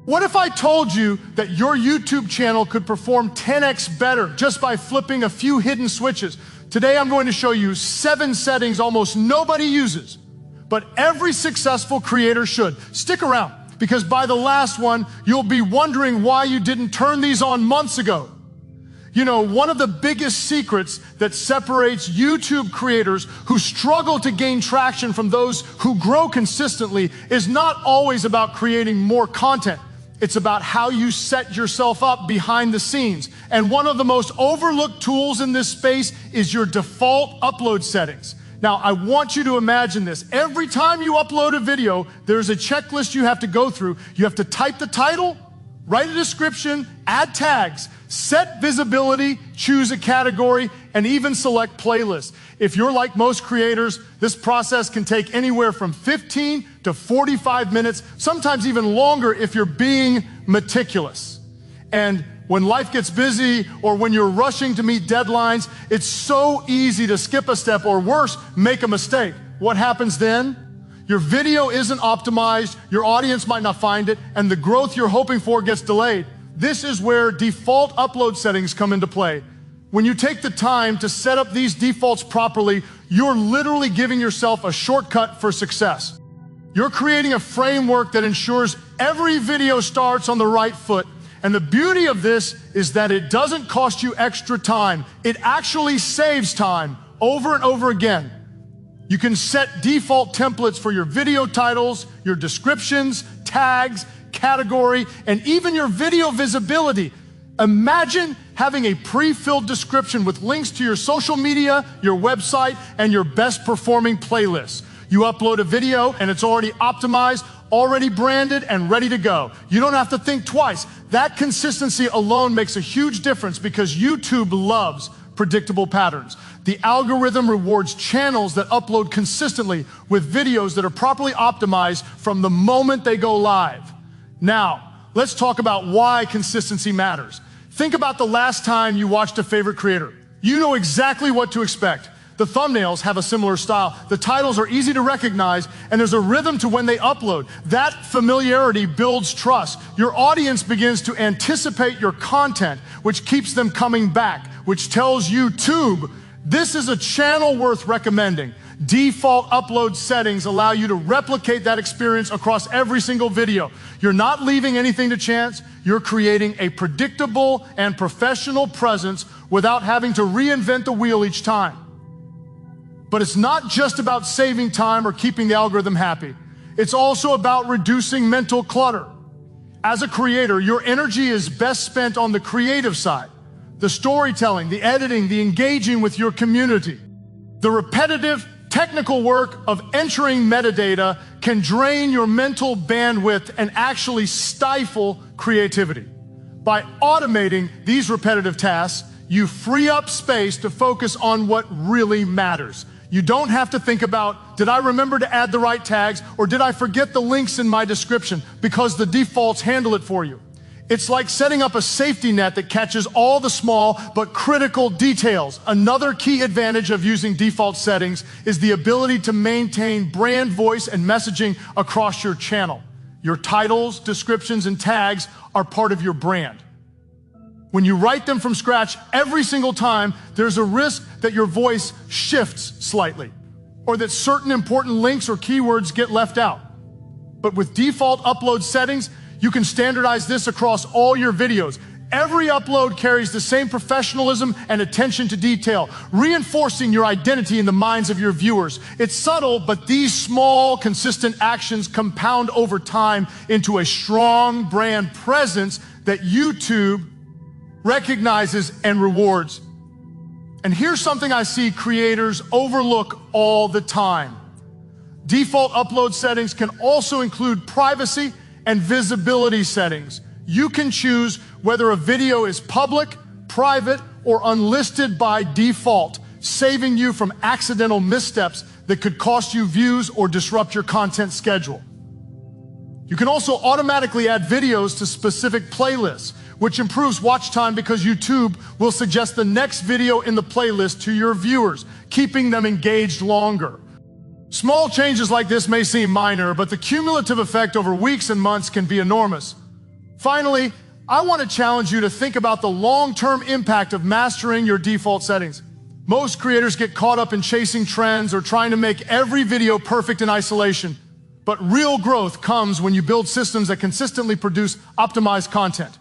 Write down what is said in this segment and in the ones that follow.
What if I told you that your YouTube channel could perform 10x better just by flipping a few hidden switches? Today I'm going to show you 7 settings almost nobody uses, but every successful creator should. Stick around, because by the last one, you'll be wondering why you didn't turn these on months ago. You know, one of the biggest secrets that separates YouTube creators who struggle to gain traction from those who grow consistently is not always about creating more content. It's about how you set yourself up behind the scenes. And one of the most overlooked tools in this space is your default upload settings. Now, I want you to imagine this. Every time you upload a video, there's a checklist you have to go through. You have to type the title, write a description, add tags, set visibility, choose a category, and even select playlists. If you're like most creators, this process can take anywhere from 15 to 45 minutes, sometimes even longer if you're being meticulous. And when life gets busy or when you're rushing to meet deadlines, it's so easy to skip a step or worse, make a mistake. What happens then? Your video isn't optimized, your audience might not find it, and the growth you're hoping for gets delayed. This is where default upload settings come into play. When you take the time to set up these defaults properly, you're literally giving yourself a shortcut for success. You're creating a framework that ensures every video starts on the right foot. And the beauty of this is that it doesn't cost you extra time. It actually saves time over and over again. You can set default templates for your video titles, your descriptions, tags, category, and even your video visibility. Imagine having a pre-filled description with links to your social media, your website, and your best performing playlists. You upload a video and it's already optimized, already branded, and ready to go. You don't have to think twice. That consistency alone makes a huge difference because YouTube loves predictable patterns. The algorithm rewards channels that upload consistently with videos that are properly optimized from the moment they go live. Now, let's talk about why consistency matters. Think about the last time you watched a favorite creator. You know exactly what to expect. The thumbnails have a similar style. The titles are easy to recognize, and there's a rhythm to when they upload. That familiarity builds trust. Your audience begins to anticipate your content, which keeps them coming back, which tells YouTube, this is a channel worth recommending. Default upload settings allow you to replicate that experience across every single video. You're not leaving anything to chance. You're creating a predictable and professional presence without having to reinvent the wheel each time. But it's not just about saving time or keeping the algorithm happy. It's also about reducing mental clutter. As a creator, your energy is best spent on the creative side, the storytelling, the editing, the engaging with your community. The repetitive, technical work of entering metadata can drain your mental bandwidth and actually stifle creativity. By automating these repetitive tasks, you free up space to focus on what really matters. You don't have to think about, did I remember to add the right tags, or did I forget the links in my description, because the defaults handle it for you. It's like setting up a safety net that catches all the small but critical details. Another key advantage of using default settings is the ability to maintain brand voice and messaging across your channel. Your titles, descriptions, and tags are part of your brand. When you write them from scratch every single time, there's a risk that your voice shifts slightly, or that certain important links or keywords get left out. But with default upload settings, you can standardize this across all your videos. Every upload carries the same professionalism and attention to detail, reinforcing your identity in the minds of your viewers. It's subtle, but these small, consistent actions compound over time into a strong brand presence that YouTube recognizes and rewards. And here's something I see creators overlook all the time. Default upload settings can also include privacy and visibility settings. You can choose whether a video is public, private, or unlisted by default, saving you from accidental missteps that could cost you views or disrupt your content schedule. You can also automatically add videos to specific playlists, which improves watch time because YouTube will suggest the next video in the playlist to your viewers, keeping them engaged longer. Small changes like this may seem minor, but the cumulative effect over weeks and months can be enormous. Finally, I want to challenge you to think about the long-term impact of mastering your default settings. Most creators get caught up in chasing trends or trying to make every video perfect in isolation. But real growth comes when you build systems that consistently produce optimized content.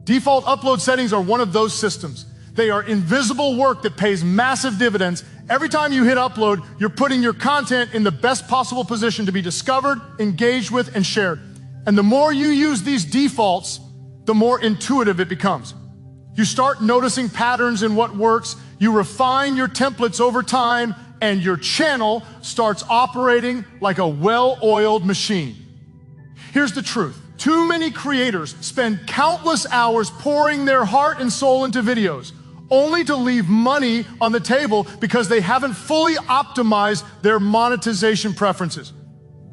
Default upload settings are one of those systems. They are invisible work that pays massive dividends. Every time you hit upload, you're putting your content in the best possible position to be discovered, engaged with, and shared. And the more you use these defaults, the more intuitive it becomes. You start noticing patterns in what works, you refine your templates over time, and your channel starts operating like a well-oiled machine. Here's the truth. Too many creators spend countless hours pouring their heart and soul into videos, only to leave money on the table because they haven't fully optimized their monetization preferences.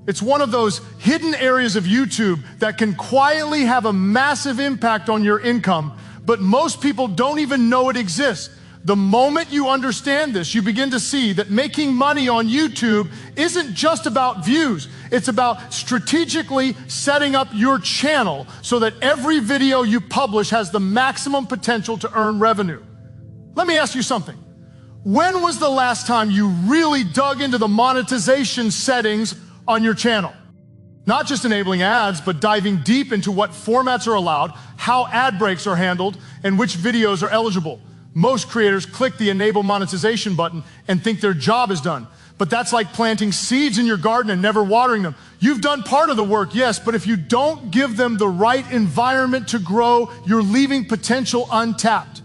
It's one of those hidden areas of YouTube that can quietly have a massive impact on your income, but most people don't even know it exists. The moment you understand this, you begin to see that making money on YouTube isn't just about views. It's about strategically setting up your channel so that every video you publish has the maximum potential to earn revenue. Let me ask you something. When was the last time you really dug into the monetization settings on your channel? Not just enabling ads, but diving deep into what formats are allowed, how ad breaks are handled, and which videos are eligible. Most creators click the enable monetization button and think their job is done. But that's like planting seeds in your garden and never watering them. You've done part of the work, yes, but if you don't give them the right environment to grow, you're leaving potential untapped.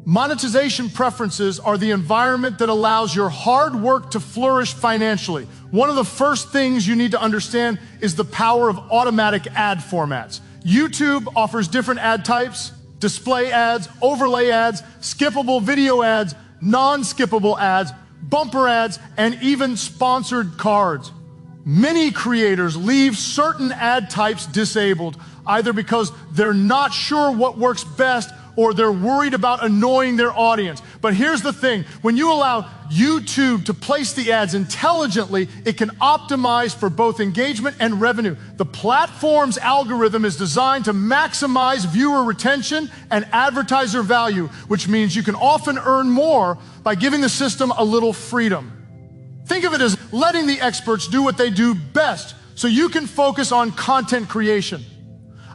Monetization preferences are the environment that allows your hard work to flourish financially. One of the first things you need to understand is the power of automatic ad formats. YouTube offers different ad types: display ads, overlay ads, skippable video ads, non-skippable ads, bumper ads, and even sponsored cards. Many creators leave certain ad types disabled, either because they're not sure what works best or they're worried about annoying their audience. But here's the thing, when you allow YouTube to place the ads intelligently, it can optimize for both engagement and revenue. The platform's algorithm is designed to maximize viewer retention and advertiser value, which means you can often earn more by giving the system a little freedom. Think of it as letting the experts do what they do best so you can focus on content creation.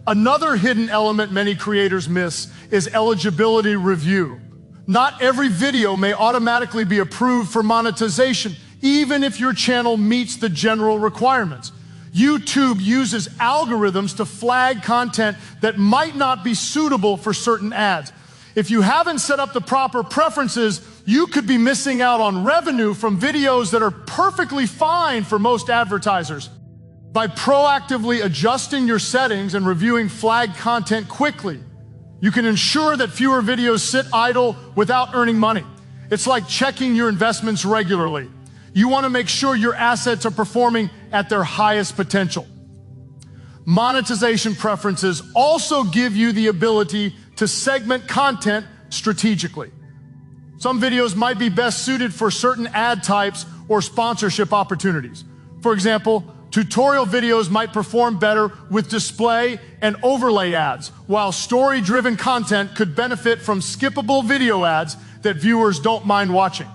Another hidden element many creators miss is eligibility review. Not every video may automatically be approved for monetization, even if your channel meets the general requirements. YouTube uses algorithms to flag content that might not be suitable for certain ads. If you haven't set up the proper preferences, you could be missing out on revenue from videos that are perfectly fine for most advertisers. By proactively adjusting your settings and reviewing flagged content quickly, you can ensure that fewer videos sit idle without earning money. It's like checking your investments regularly. You want to make sure your assets are performing at their highest potential. Monetization preferences also give you the ability to segment content strategically. Some videos might be best suited for certain ad types or sponsorship opportunities. For example, tutorial videos might perform better with display and overlay ads, while story-driven content could benefit from skippable video ads that viewers don't mind watching.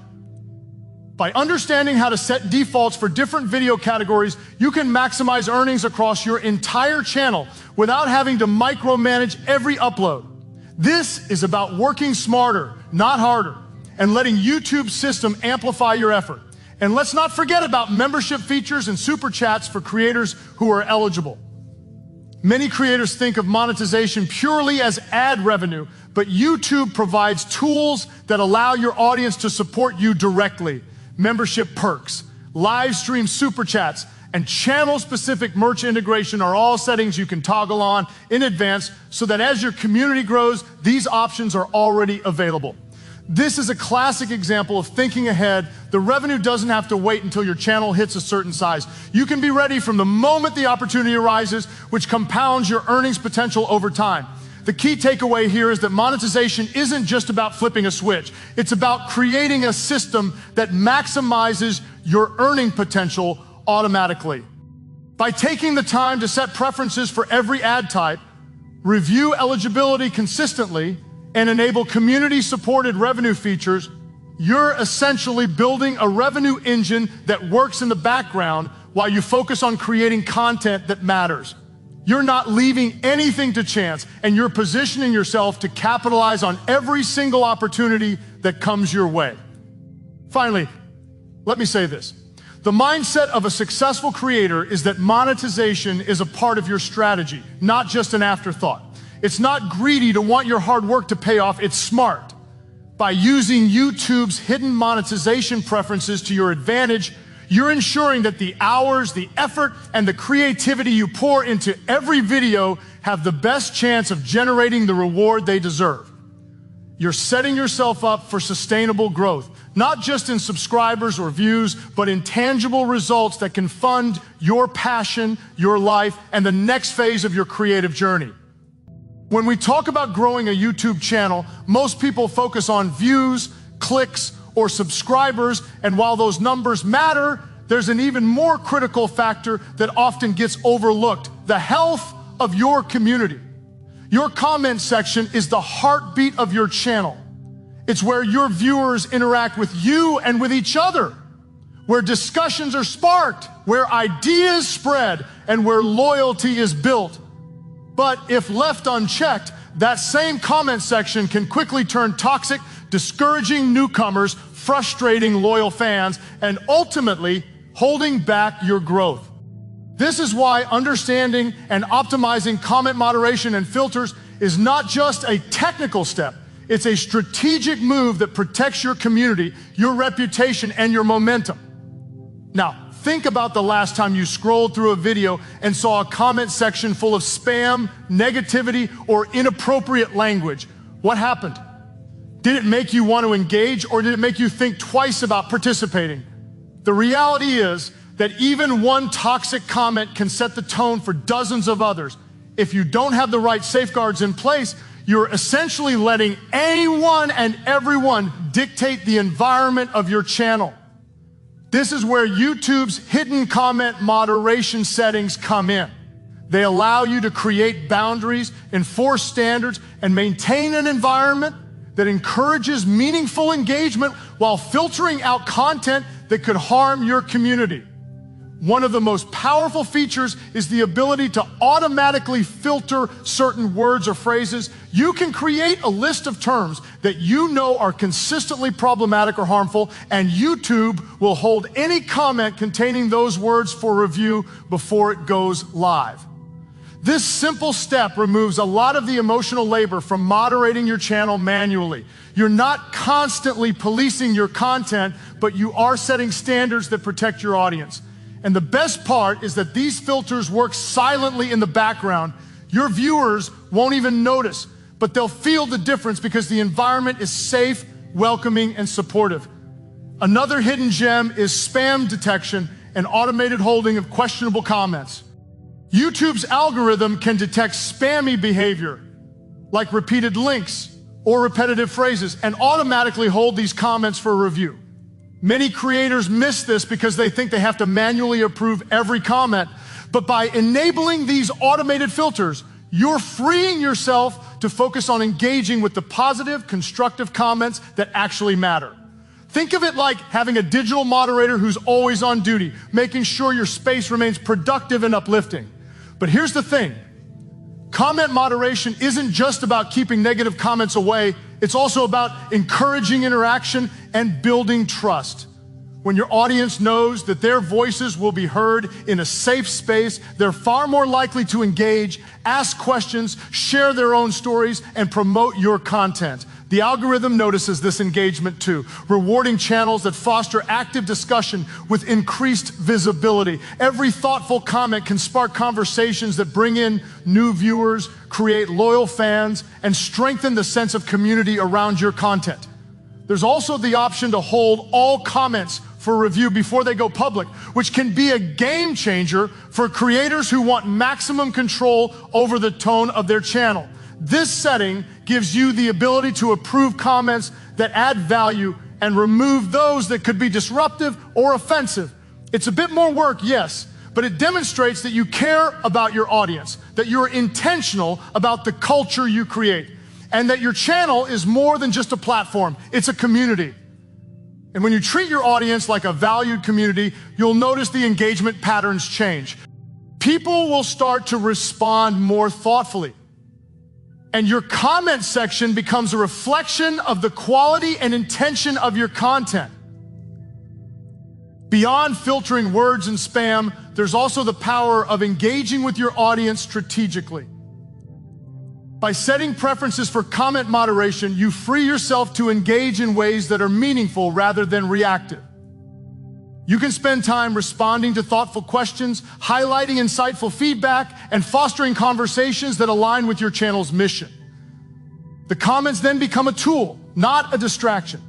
By understanding how to set defaults for different video categories, you can maximize earnings across your entire channel without having to micromanage every upload. This is about working smarter, not harder, and letting YouTube's system amplify your effort. And let's not forget about membership features and super chats for creators who are eligible. Many creators think of monetization purely as ad revenue, but YouTube provides tools that allow your audience to support you directly. Membership perks, live stream super chats, and channel-specific merch integration are all settings you can toggle on in advance so that as your community grows, these options are already available. This is a classic example of thinking ahead. The revenue doesn't have to wait until your channel hits a certain size. You can be ready from the moment the opportunity arises, which compounds your earnings potential over time. The key takeaway here is that monetization isn't just about flipping a switch. It's about creating a system that maximizes your earning potential automatically. By taking the time to set preferences for every ad type, review eligibility consistently, and enable community-supported revenue features, you're essentially building a revenue engine that works in the background while you focus on creating content that matters. You're not leaving anything to chance, and you're positioning yourself to capitalize on every single opportunity that comes your way. Finally, let me say this. The mindset of a successful creator is that monetization is a part of your strategy, not just an afterthought. It's not greedy to want your hard work to pay off, it's smart. By using YouTube's hidden monetization preferences to your advantage, you're ensuring that the hours, the effort, and the creativity you pour into every video have the best chance of generating the reward they deserve. You're setting yourself up for sustainable growth, not just in subscribers or views, but in tangible results that can fund your passion, your life, and the next phase of your creative journey. When we talk about growing a YouTube channel, most people focus on views, clicks, or subscribers, and while those numbers matter, there's an even more critical factor that often gets overlooked: the health of your community. Your comment section is the heartbeat of your channel. It's where your viewers interact with you and with each other, where discussions are sparked, where ideas spread, and where loyalty is built. But if left unchecked, that same comment section can quickly turn toxic, discouraging newcomers, frustrating loyal fans, and ultimately holding back your growth. This is why understanding and optimizing comment moderation and filters is not just a technical step. It's a strategic move that protects your community, your reputation, and your momentum. Now, think about the last time you scrolled through a video and saw a comment section full of spam, negativity, or inappropriate language. What happened? Did it make you want to engage, or did it make you think twice about participating? The reality is that even one toxic comment can set the tone for dozens of others. If you don't have the right safeguards in place, you're essentially letting anyone and everyone dictate the environment of your channel. This is where YouTube's hidden comment moderation settings come in. They allow you to create boundaries, enforce standards, and maintain an environment that encourages meaningful engagement while filtering out content that could harm your community. One of the most powerful features is the ability to automatically filter certain words or phrases. You can create a list of terms that you know are consistently problematic or harmful, and YouTube will hold any comment containing those words for review before it goes live. This simple step removes a lot of the emotional labor from moderating your channel manually. You're not constantly policing your content, but you are setting standards that protect your audience. And the best part is that these filters work silently in the background. Your viewers won't even notice, but they'll feel the difference because the environment is safe, welcoming, and supportive. Another hidden gem is spam detection and automated holding of questionable comments. YouTube's algorithm can detect spammy behavior, like repeated links or repetitive phrases, and automatically hold these comments for review. Many creators miss this because they think they have to manually approve every comment. But by enabling these automated filters, you're freeing yourself to focus on engaging with the positive, constructive comments that actually matter. Think of it like having a digital moderator who's always on duty, making sure your space remains productive and uplifting. But here's the thing. Comment moderation isn't just about keeping negative comments away. It's also about encouraging interaction and building trust. When your audience knows that their voices will be heard in a safe space, they're far more likely to engage, ask questions, share their own stories, and promote your content. The algorithm notices this engagement too, rewarding channels that foster active discussion with increased visibility. Every thoughtful comment can spark conversations that bring in new viewers, create loyal fans, and strengthen the sense of community around your content. There's also the option to hold all comments for review before they go public, which can be a game changer for creators who want maximum control over the tone of their channel. This setting gives you the ability to approve comments that add value and remove those that could be disruptive or offensive. It's a bit more work, yes, but it demonstrates that you care about your audience, that you're intentional about the culture you create, and that your channel is more than just a platform, it's a community. And when you treat your audience like a valued community, you'll notice the engagement patterns change. People will start to respond more thoughtfully. And your comment section becomes a reflection of the quality and intention of your content. Beyond filtering words and spam, there's also the power of engaging with your audience strategically. By setting preferences for comment moderation, you free yourself to engage in ways that are meaningful rather than reactive. You can spend time responding to thoughtful questions, highlighting insightful feedback, and fostering conversations that align with your channel's mission. The comments then become a tool, not a distraction.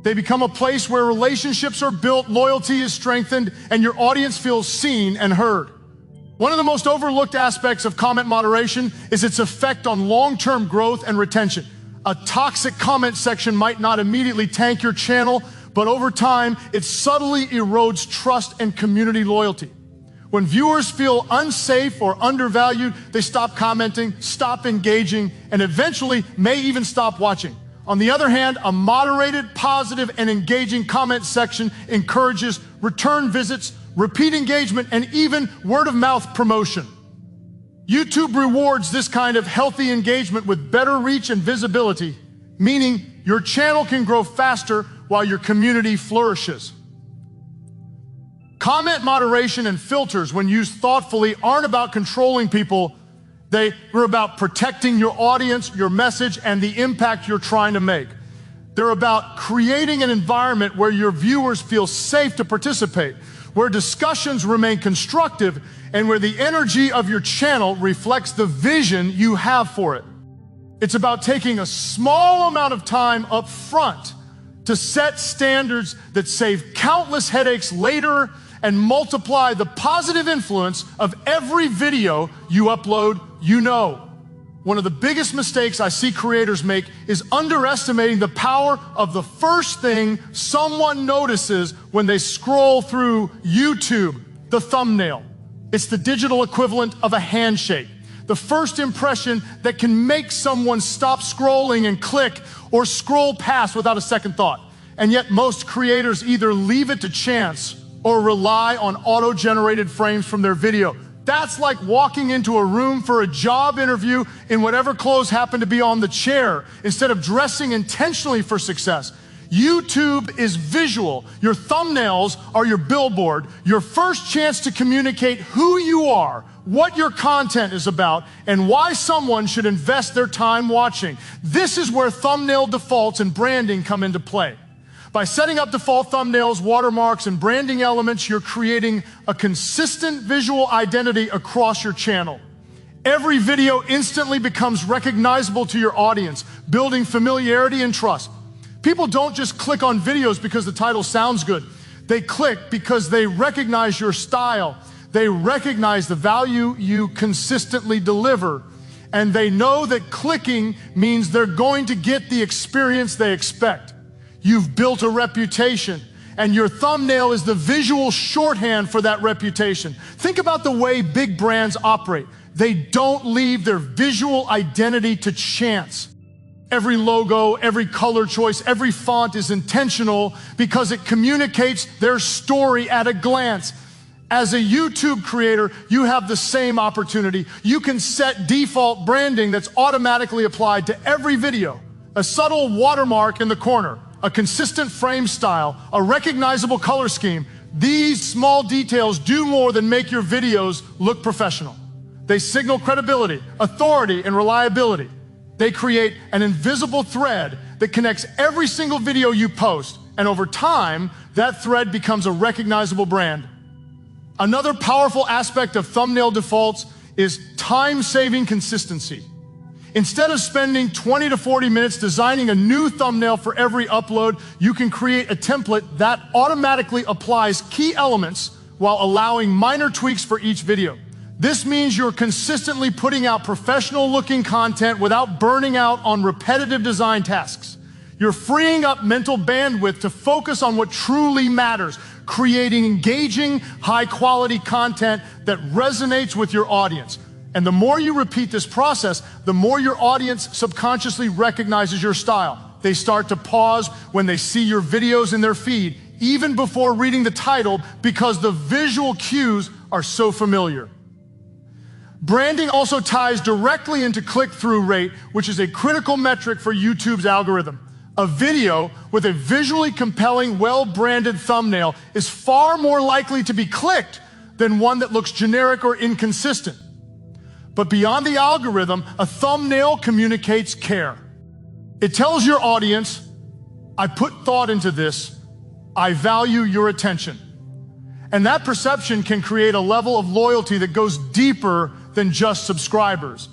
They become a place where relationships are built, loyalty is strengthened, and your audience feels seen and heard. One of the most overlooked aspects of comment moderation is its effect on long-term growth and retention. A toxic comment section might not immediately tank your channel, but over time, it subtly erodes trust and community loyalty. When viewers feel unsafe or undervalued, they stop commenting, stop engaging, and eventually may even stop watching. On the other hand, a moderated, positive, and engaging comment section encourages return visits, repeat engagement, and even word-of-mouth promotion. YouTube rewards this kind of healthy engagement with better reach and visibility, meaning your channel can grow faster while your community flourishes. Comment moderation and filters, when used thoughtfully, aren't about controlling people. They are about protecting your audience, your message, and the impact you're trying to make. They're about creating an environment where your viewers feel safe to participate, where discussions remain constructive, and where the energy of your channel reflects the vision you have for it. It's about taking a small amount of time up front to set standards that save countless headaches later and multiply the positive influence of every video you upload. One of the biggest mistakes I see creators make is underestimating the power of the first thing someone notices when they scroll through YouTube, the thumbnail. It's the digital equivalent of a handshake. The first impression that can make someone stop scrolling and click or scroll past without a second thought. And yet most creators either leave it to chance or rely on auto-generated frames from their video. That's like walking into a room for a job interview in whatever clothes happen to be on the chair, instead of dressing intentionally for success. YouTube is visual. Your thumbnails are your billboard, your first chance to communicate who you are, what your content is about, and why someone should invest their time watching. This is where thumbnail defaults and branding come into play. By setting up default thumbnails, watermarks, and branding elements, you're creating a consistent visual identity across your channel. Every video instantly becomes recognizable to your audience, building familiarity and trust. People don't just click on videos because the title sounds good. They click because they recognize your style. They recognize the value you consistently deliver. And they know that clicking means they're going to get the experience they expect. You've built a reputation, and your thumbnail is the visual shorthand for that reputation. Think about the way big brands operate. They don't leave their visual identity to chance. Every logo, every color choice, every font is intentional because it communicates their story at a glance. As a YouTube creator, you have the same opportunity. You can set default branding that's automatically applied to every video. A subtle watermark in the corner, a consistent frame style, a recognizable color scheme. These small details do more than make your videos look professional. They signal credibility, authority, and reliability. They create an invisible thread that connects every single video you post, and over time, that thread becomes a recognizable brand. Another powerful aspect of thumbnail defaults is time-saving consistency. Instead of spending 20 to 40 minutes designing a new thumbnail for every upload, you can create a template that automatically applies key elements while allowing minor tweaks for each video. This means you're consistently putting out professional-looking content without burning out on repetitive design tasks. You're freeing up mental bandwidth to focus on what truly matters, creating engaging, high-quality content that resonates with your audience. And the more you repeat this process, the more your audience subconsciously recognizes your style. They start to pause when they see your videos in their feed, even before reading the title, because the visual cues are so familiar. Branding also ties directly into click-through rate, which is a critical metric for YouTube's algorithm. A video with a visually compelling, well-branded thumbnail is far more likely to be clicked than one that looks generic or inconsistent. But beyond the algorithm, a thumbnail communicates care. It tells your audience, I put thought into this, I value your attention. And that perception can create a level of loyalty that goes deeper than just subscribers.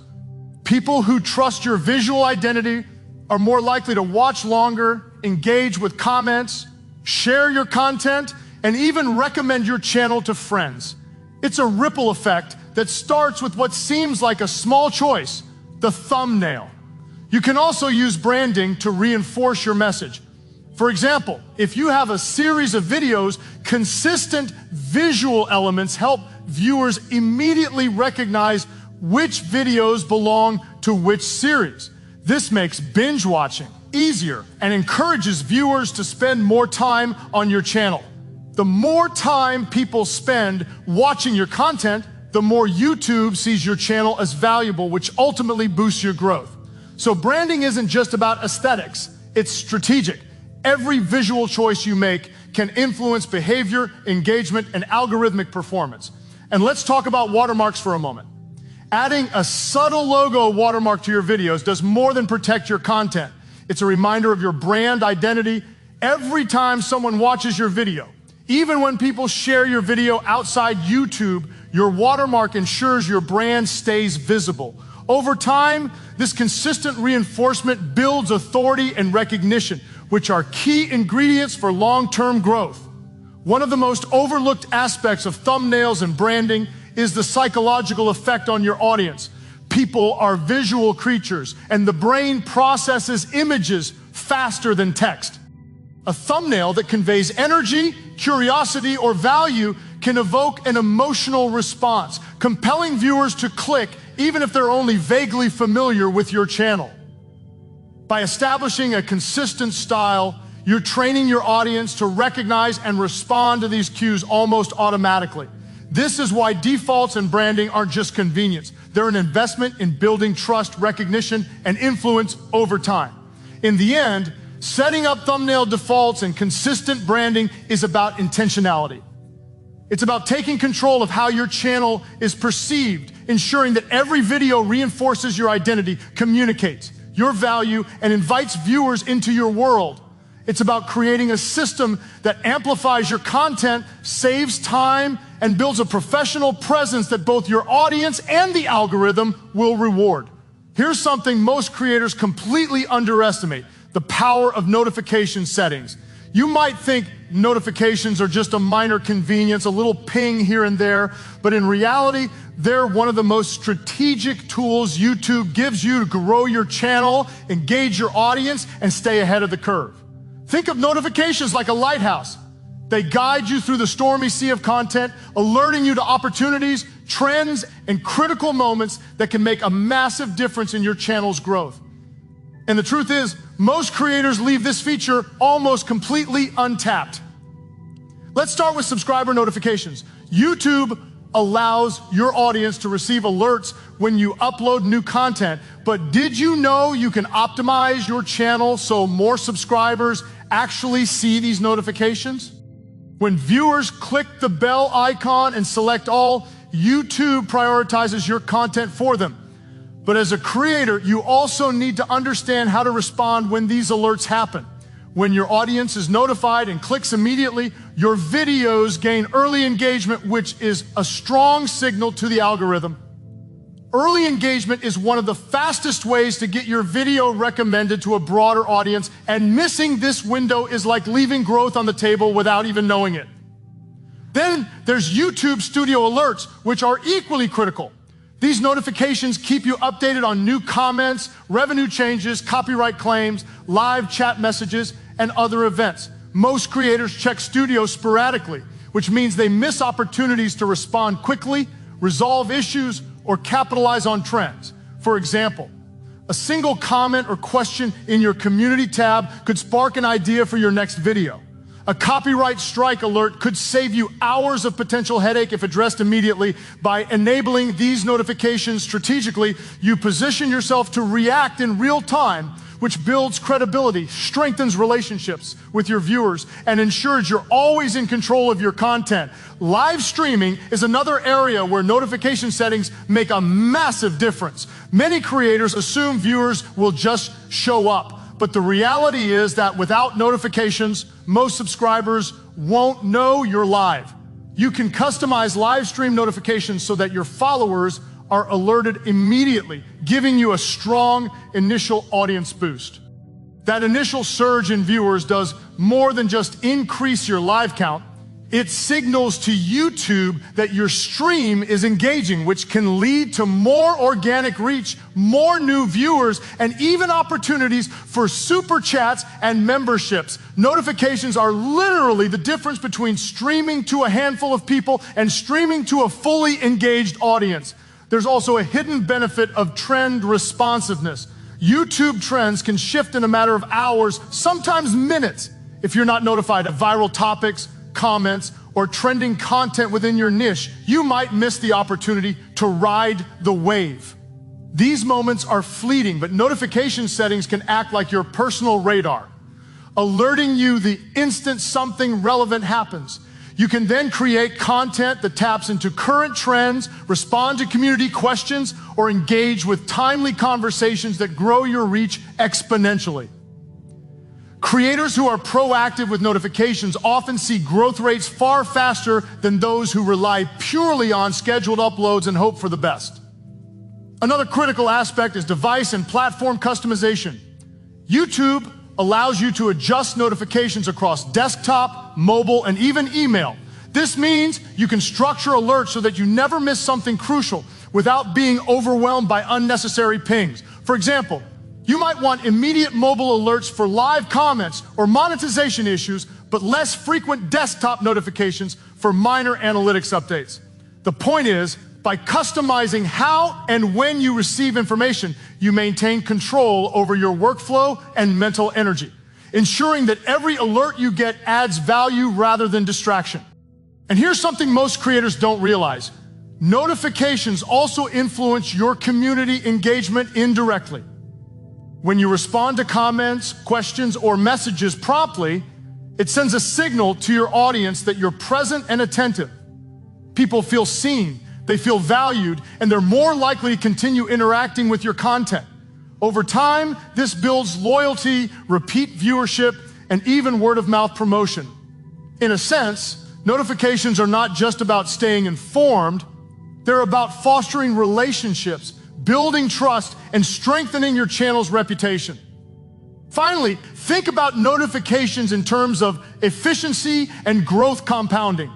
People who trust your visual identity are more likely to watch longer, engage with comments, share your content, and even recommend your channel to friends. It's a ripple effect that starts with what seems like a small choice, the thumbnail. You can also use branding to reinforce your message. For example, if you have a series of videos, consistent visual elements help viewers immediately recognize which videos belong to which series. This makes binge watching easier and encourages viewers to spend more time on your channel. The more time people spend watching your content, the more YouTube sees your channel as valuable, which ultimately boosts your growth. So branding isn't just about aesthetics, it's strategic. Every visual choice you make can influence behavior, engagement, and algorithmic performance. And let's talk about watermarks for a moment. Adding a subtle logo watermark to your videos does more than protect your content. It's a reminder of your brand identity every time someone watches your video. Even when people share your video outside YouTube, your watermark ensures your brand stays visible. Over time, this consistent reinforcement builds authority and recognition, which are key ingredients for long-term growth. One of the most overlooked aspects of thumbnails and branding is the psychological effect on your audience. People are visual creatures, and the brain processes images faster than text. A thumbnail that conveys energy, curiosity, or value can evoke an emotional response, compelling viewers to click even if they're only vaguely familiar with your channel. By establishing a consistent style, you're training your audience to recognize and respond to these cues almost automatically. This is why defaults and branding aren't just convenience. They're an investment in building trust, recognition, and influence over time. In the end, setting up thumbnail defaults and consistent branding is about intentionality. It's about taking control of how your channel is perceived, ensuring that every video reinforces your identity, communicates your value, and invites viewers into your world. It's about creating a system that amplifies your content, saves time, and builds a professional presence that both your audience and the algorithm will reward. Here's something most creators completely underestimate: the power of notification settings. You might think notifications are just a minor convenience, a little ping here and there, but in reality, they're one of the most strategic tools YouTube gives you to grow your channel, engage your audience, and stay ahead of the curve. Think of notifications like a lighthouse. They guide you through the stormy sea of content, alerting you to opportunities, trends, and critical moments that can make a massive difference in your channel's growth. And the truth is, most creators leave this feature almost completely untapped. Let's start with subscriber notifications. YouTube allows your audience to receive alerts when you upload new content, but did you know you can optimize your channel so more subscribers actually see these notifications? When viewers click the bell icon and select all, YouTube prioritizes your content for them. But as a creator, you also need to understand how to respond when these alerts happen. When your audience is notified and clicks immediately, your videos gain early engagement, which is a strong signal to the algorithm. Early engagement is one of the fastest ways to get your video recommended to a broader audience, and missing this window is like leaving growth on the table without even knowing it. Then there's YouTube Studio alerts, which are equally critical. These notifications keep you updated on new comments, revenue changes, copyright claims, live chat messages, and other events. Most creators check studio sporadically, which means they miss opportunities to respond quickly, resolve issues, or capitalize on trends. For example, a single comment or question in your community tab could spark an idea for your next video. A copyright strike alert could save you hours of potential headache if addressed immediately. By enabling these notifications strategically, you position yourself to react in real time, which builds credibility, strengthens relationships with your viewers, and ensures you're always in control of your content. Live streaming is another area where notification settings make a massive difference. Many creators assume viewers will just show up, but the reality is that without notifications, most subscribers won't know you're live. You can customize live stream notifications so that your followers are alerted immediately, giving you a strong initial audience boost. That initial surge in viewers does more than just increase your live count. It signals to YouTube that your stream is engaging, which can lead to more organic reach, more new viewers, and even opportunities for super chats and memberships. Notifications are literally the difference between streaming to a handful of people and streaming to a fully engaged audience. There's also a hidden benefit of trend responsiveness. YouTube trends can shift in a matter of hours, sometimes minutes, if you're not notified of viral topics, comments, or trending content within your niche. You might miss the opportunity to ride the wave. These moments are fleeting, but notification settings can act like your personal radar, alerting you the instant something relevant happens. You can then create content that taps into current trends, respond to community questions, or engage with timely conversations that grow your reach exponentially. Creators who are proactive with notifications often see growth rates far faster than those who rely purely on scheduled uploads and hope for the best. Another critical aspect is device and platform customization. YouTube allows you to adjust notifications across desktop, mobile, and even email. This means you can structure alerts so that you never miss something crucial without being overwhelmed by unnecessary pings. For example, you might want immediate mobile alerts for live comments or monetization issues, but less frequent desktop notifications for minor analytics updates. The point is, by customizing how and when you receive information, you maintain control over your workflow and mental energy, ensuring that every alert you get adds value rather than distraction. And here's something most creators don't realize. Notifications also influence your community engagement indirectly. When you respond to comments, questions, or messages promptly, it sends a signal to your audience that you're present and attentive. People feel seen, they feel valued, and they're more likely to continue interacting with your content. Over time, this builds loyalty, repeat viewership, and even word-of-mouth promotion. In a sense, notifications are not just about staying informed, they're about fostering relationships, building trust, and strengthening your channel's reputation. Finally, think about notifications in terms of efficiency and growth compounding.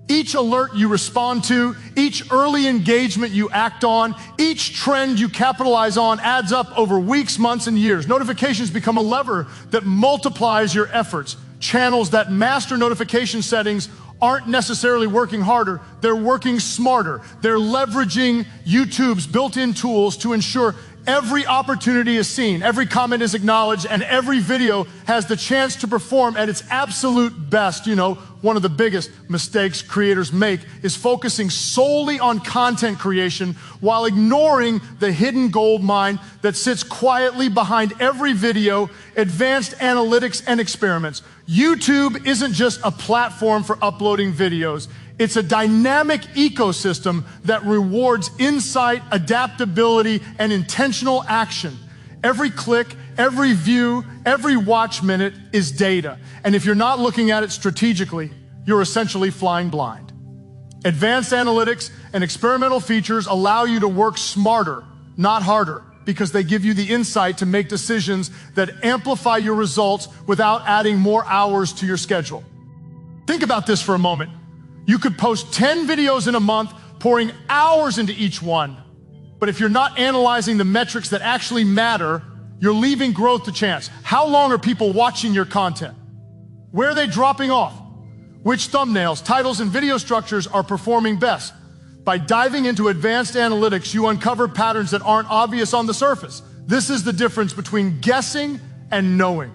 Each alert you respond to, each early engagement you act on, each trend you capitalize on adds up over weeks, months, and years. Notifications become a lever that multiplies your efforts. Channels that master notification settings aren't necessarily working harder, they're working smarter. They're leveraging YouTube's built-in tools to ensure every opportunity is seen, every comment is acknowledged, and every video has the chance to perform at its absolute best. You know, one of the biggest mistakes creators make is focusing solely on content creation while ignoring the hidden gold mine that sits quietly behind every video, advanced analytics and experiments. YouTube isn't just a platform for uploading videos. It's a dynamic ecosystem that rewards insight, adaptability, and intentional action. Every click, every view, every watch minute is data. And if you're not looking at it strategically, you're essentially flying blind. Advanced analytics and experimental features allow you to work smarter, not harder, because they give you the insight to make decisions that amplify your results without adding more hours to your schedule. Think about this for a moment. You could post 10 videos in a month, pouring hours into each one. But if you're not analyzing the metrics that actually matter, you're leaving growth to chance. How long are people watching your content? Where are they dropping off? Which thumbnails, titles, and video structures are performing best? By diving into advanced analytics, you uncover patterns that aren't obvious on the surface. This is the difference between guessing and knowing.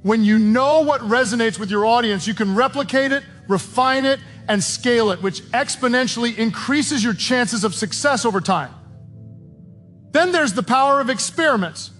When you know what resonates with your audience, you can replicate it, refine it, and scale it, which exponentially increases your chances of success over time. Then there's the power of experiments.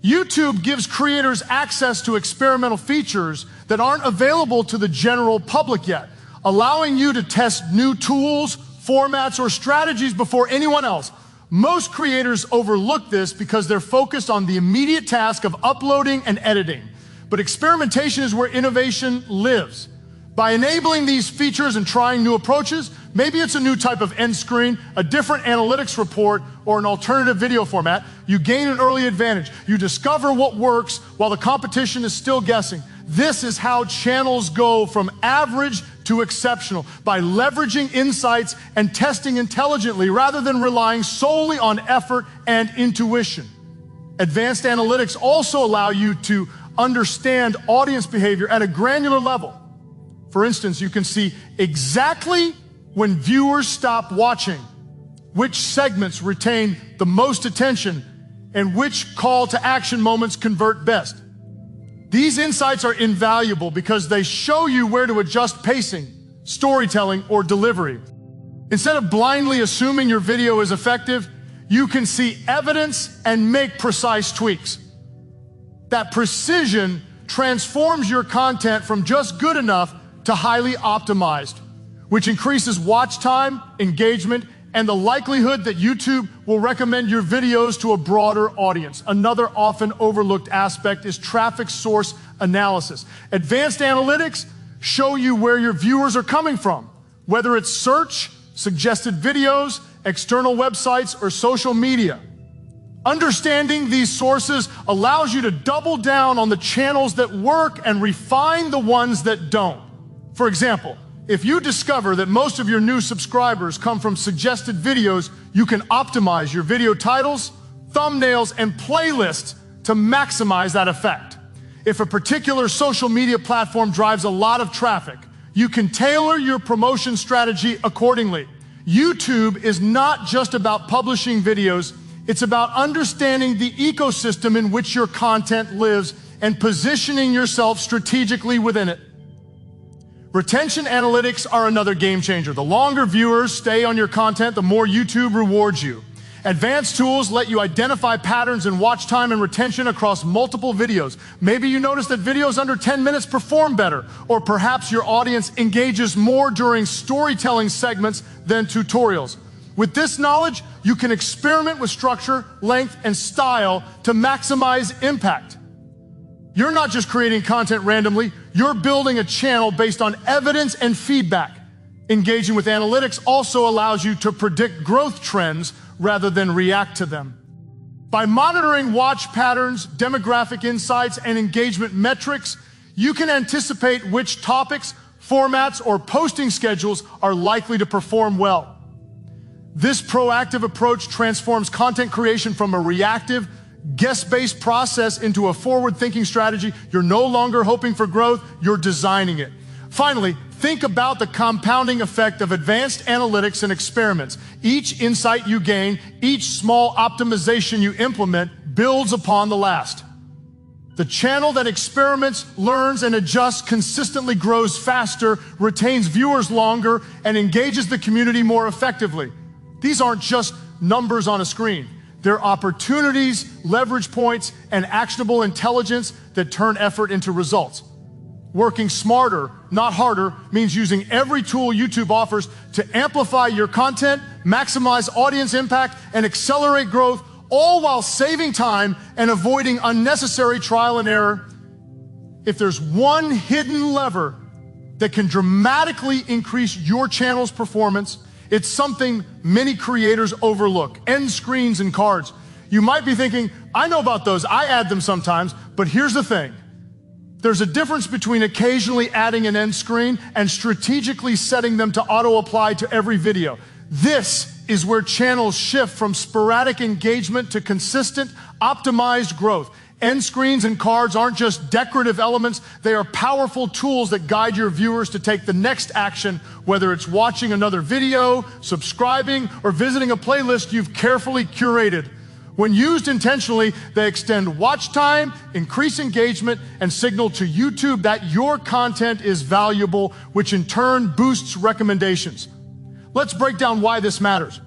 YouTube gives creators access to experimental features that aren't available to the general public yet, allowing you to test new tools, formats, or strategies before anyone else. Most creators overlook this because they're focused on the immediate task of uploading and editing. But experimentation is where innovation lives. By enabling these features and trying new approaches, maybe it's a new type of end screen, a different analytics report, or an alternative video format, you gain an early advantage. You discover what works while the competition is still guessing. This is how channels go from average to exceptional, by leveraging insights and testing intelligently rather than relying solely on effort and intuition. Advanced analytics also allow you to understand audience behavior at a granular level. For instance, you can see exactly when viewers stop watching, which segments retain the most attention, and which call to action moments convert best. These insights are invaluable because they show you where to adjust pacing, storytelling, or delivery. Instead of blindly assuming your video is effective, you can see evidence and make precise tweaks. That precision transforms your content from just good enough to highly optimized, which increases watch time, engagement, and the likelihood that YouTube will recommend your videos to a broader audience. Another often overlooked aspect is traffic source analysis. Advanced analytics show you where your viewers are coming from, whether it's search, suggested videos, external websites, or social media. Understanding these sources allows you to double down on the channels that work and refine the ones that don't. For example, if you discover that most of your new subscribers come from suggested videos, you can optimize your video titles, thumbnails, and playlists to maximize that effect. If a particular social media platform drives a lot of traffic, you can tailor your promotion strategy accordingly. YouTube is not just about publishing videos, it's about understanding the ecosystem in which your content lives and positioning yourself strategically within it. Retention analytics are another game changer. The longer viewers stay on your content, the more YouTube rewards you. Advanced tools let you identify patterns in watch time and retention across multiple videos. Maybe you notice that videos under 10 minutes perform better, or perhaps your audience engages more during storytelling segments than tutorials. With this knowledge, you can experiment with structure, length, and style to maximize impact. You're not just creating content randomly, you're building a channel based on evidence and feedback. Engaging with analytics also allows you to predict growth trends rather than react to them. By monitoring watch patterns, demographic insights, and engagement metrics, you can anticipate which topics, formats, or posting schedules are likely to perform well. This proactive approach transforms content creation from a reactive, guest-based process into a forward-thinking strategy. You're no longer hoping for growth, you're designing it. Finally, think about the compounding effect of advanced analytics and experiments. Each insight you gain, each small optimization you implement, builds upon the last. The channel that experiments, learns, and adjusts consistently grows faster, retains viewers longer, and engages the community more effectively. These aren't just numbers on a screen. They're opportunities, leverage points, and actionable intelligence that turn effort into results. Working smarter, not harder, means using every tool YouTube offers to amplify your content, maximize audience impact, and accelerate growth, all while saving time and avoiding unnecessary trial and error. If there's one hidden lever that can dramatically increase your channel's performance, it's something many creators overlook: end screens and cards. You might be thinking, I know about those, I add them sometimes, but here's the thing. There's a difference between occasionally adding an end screen and strategically setting them to auto-apply to every video. This is where channels shift from sporadic engagement to consistent, optimized growth. End screens and cards aren't just decorative elements, they are powerful tools that guide your viewers to take the next action, whether it's watching another video, subscribing, or visiting a playlist you've carefully curated. When used intentionally, they extend watch time, increase engagement, and signal to YouTube that your content is valuable, which in turn boosts recommendations. Let's break down why this matters.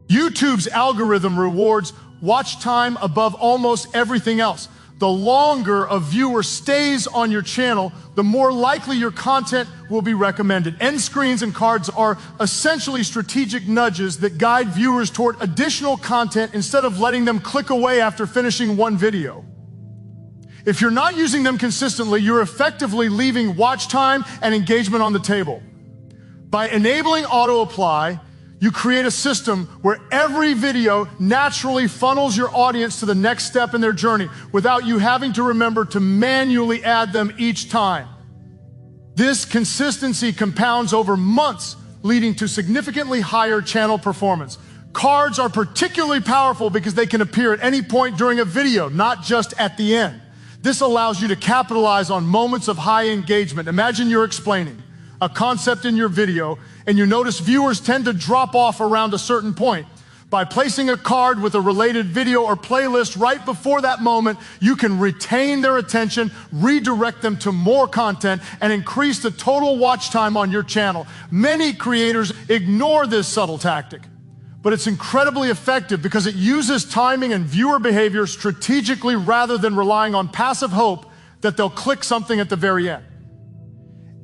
YouTube's algorithm rewards watch time above almost everything else. The longer a viewer stays on your channel, the more likely your content will be recommended. End screens and cards are essentially strategic nudges that guide viewers toward additional content instead of letting them click away after finishing one video. If you're not using them consistently, you're effectively leaving watch time and engagement on the table. By enabling auto-apply, you create a system where every video naturally funnels your audience to the next step in their journey without you having to remember to manually add them each time. This consistency compounds over months, leading to significantly higher channel performance. Cards are particularly powerful because they can appear at any point during a video, not just at the end. This allows you to capitalize on moments of high engagement. Imagine you're explaining a concept in your video, and you notice viewers tend to drop off around a certain point. By placing a card with a related video or playlist right before that moment, you can retain their attention, redirect them to more content, and increase the total watch time on your channel. Many creators ignore this subtle tactic, but it's incredibly effective because it uses timing and viewer behavior strategically rather than relying on passive hope that they'll click something at the very end.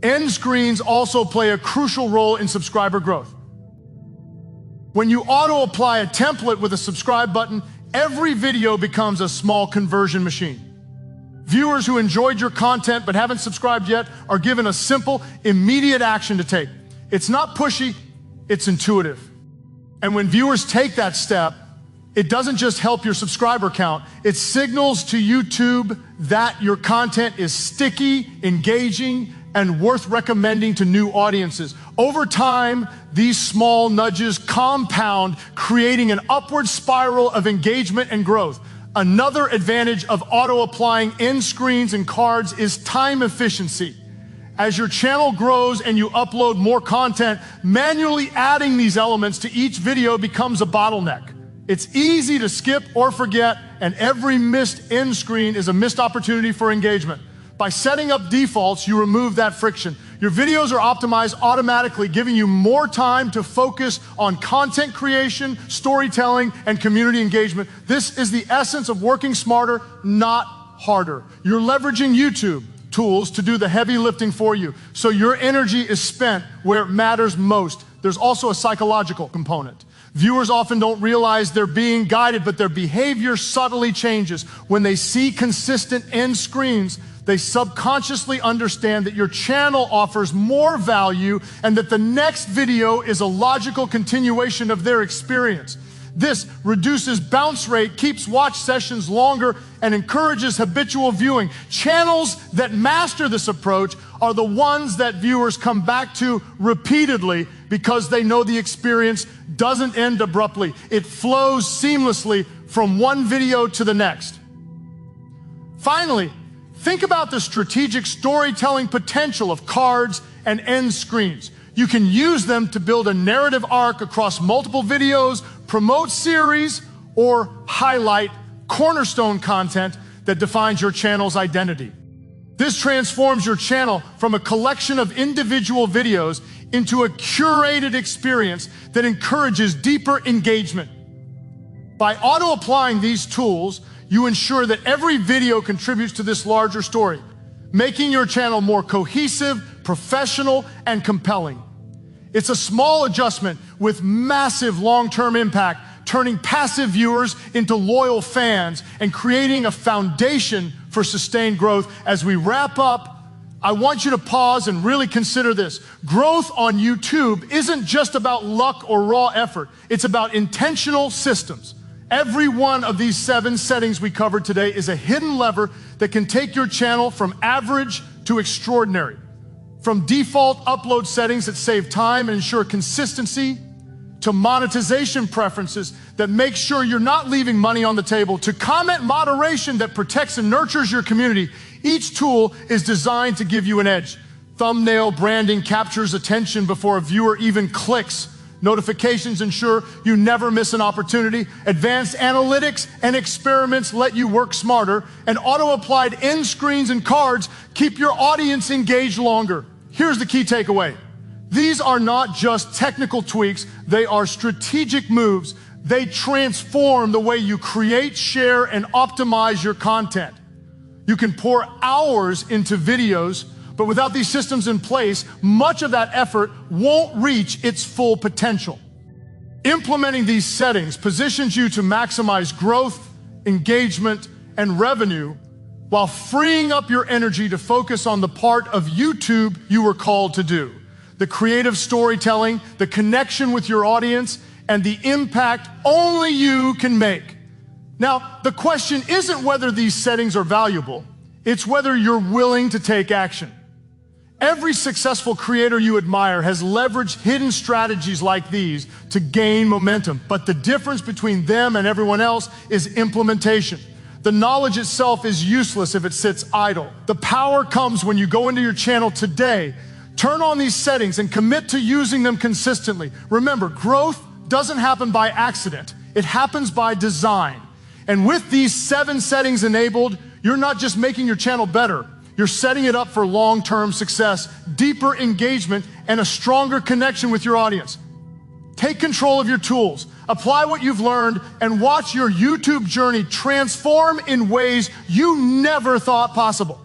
End screens also play a crucial role in subscriber growth. When you auto-apply a template with a subscribe button, every video becomes a small conversion machine. Viewers who enjoyed your content but haven't subscribed yet are given a simple, immediate action to take. It's not pushy, it's intuitive. And when viewers take that step, it doesn't just help your subscriber count, it signals to YouTube that your content is sticky, engaging, and worth recommending to new audiences. Over time, these small nudges compound, creating an upward spiral of engagement and growth. Another advantage of auto-applying end screens and cards is time efficiency. As your channel grows and you upload more content, manually adding these elements to each video becomes a bottleneck. It's easy to skip or forget, and every missed end screen is a missed opportunity for engagement. By setting up defaults, you remove that friction. Your videos are optimized automatically, giving you more time to focus on content creation, storytelling, and community engagement. This is the essence of working smarter, not harder. You're leveraging YouTube tools to do the heavy lifting for you, so your energy is spent where it matters most. There's also a psychological component. Viewers often don't realize they're being guided, but their behavior subtly changes. When they see consistent end screens, they subconsciously understand that your channel offers more value and that the next video is a logical continuation of their experience. This reduces bounce rate, keeps watch sessions longer, and encourages habitual viewing. Channels that master this approach are the ones that viewers come back to repeatedly because they know the experience doesn't end abruptly. It flows seamlessly from one video to the next. Finally, think about the strategic storytelling potential of cards and end screens. You can use them to build a narrative arc across multiple videos, promote series, or highlight cornerstone content that defines your channel's identity. This transforms your channel from a collection of individual videos into a curated experience that encourages deeper engagement. By auto-applying these tools, you ensure that every video contributes to this larger story, making your channel more cohesive, professional, and compelling. It's a small adjustment with massive long-term impact, turning passive viewers into loyal fans and creating a foundation for sustained growth. As we wrap up, I want you to pause and really consider this. Growth on YouTube isn't just about luck or raw effort. It's about intentional systems. Every one of these 7 settings we covered today is a hidden lever that can take your channel from average to extraordinary. From default upload settings that save time and ensure consistency, to monetization preferences that make sure you're not leaving money on the table, to comment moderation that protects and nurtures your community, each tool is designed to give you an edge. Thumbnail branding captures attention before a viewer even clicks. Notifications ensure you never miss an opportunity. Advanced analytics and experiments let you work smarter. And auto-applied end screens and cards keep your audience engaged longer. Here's the key takeaway. These are not just technical tweaks, they are strategic moves. They transform the way you create, share, and optimize your content. You can pour hours into videos, but without these systems in place, much of that effort won't reach its full potential. Implementing these settings positions you to maximize growth, engagement, and revenue while freeing up your energy to focus on the part of YouTube you were called to do. The creative storytelling, the connection with your audience, and the impact only you can make. Now, the question isn't whether these settings are valuable, it's whether you're willing to take action. Every successful creator you admire has leveraged hidden strategies like these to gain momentum, but the difference between them and everyone else is implementation. The knowledge itself is useless if it sits idle. The power comes when you go into your channel today, turn on these settings and commit to using them consistently. Remember, growth doesn't happen by accident. It happens by design. And with these 7 settings enabled, you're not just making your channel better, you're setting it up for long-term success, deeper engagement, and a stronger connection with your audience. Take control of your tools, apply what you've learned, and watch your YouTube journey transform in ways you never thought possible.